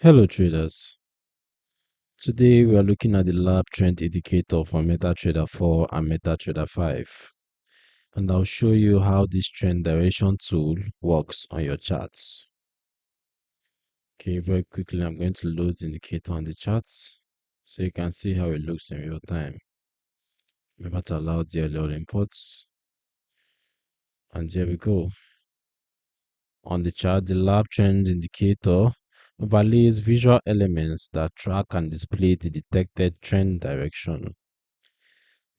Hello traders. Today we are looking at the lab trend indicator for MetaTrader 4 and MetaTrader 5, and I'll show you how this trend direction tool works on your charts. Okay, very quickly I'm going to load the indicator on the charts so you can see how it looks in real time. Remember to allow DLL imports, and here we go. On the chart, the lab trend indicator overlays visual elements that track and display the detected trend direction.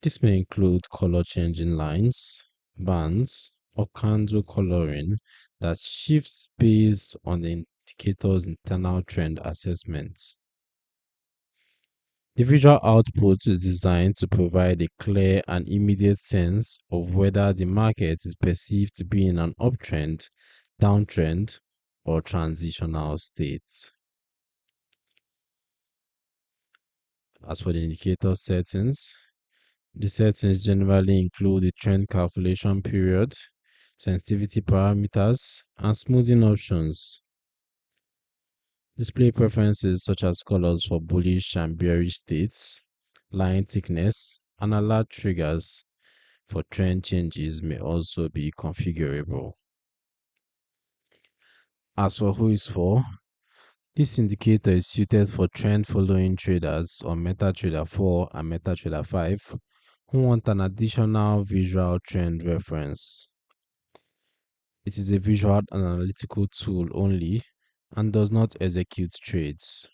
This may include color changing lines, bands, or candle coloring that shifts based on the indicator's internal trend assessment. The visual output is designed to provide a clear and immediate sense of whether the market is perceived to be in an uptrend, downtrend, or transitional state. As for the indicator settings, the settings generally include the trend calculation period, sensitivity parameters, and smoothing options. Display preferences such as colors for bullish and bearish states, line thickness, and alert triggers for trend changes may also be configurable. As for who is for, this indicator is suited for trend following traders on MetaTrader 4 and MetaTrader 5 who want an additional visual trend reference. It is a visual and analytical tool only and does not execute trades.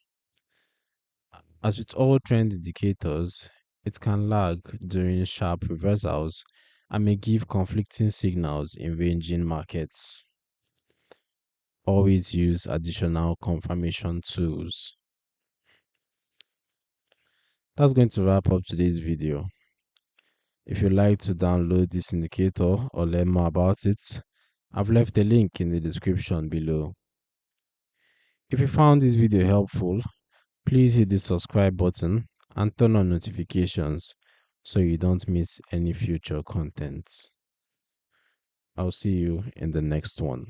As with all trend indicators, it can lag during sharp reversals and may give conflicting signals in ranging markets. Always use additional confirmation tools. That's going to wrap up today's video. If you'd like to download this indicator or learn more about it, I've left a link in the description below. If you found this video helpful, please hit the subscribe button and turn on notifications so you don't miss any future content. I'll see you in the next one.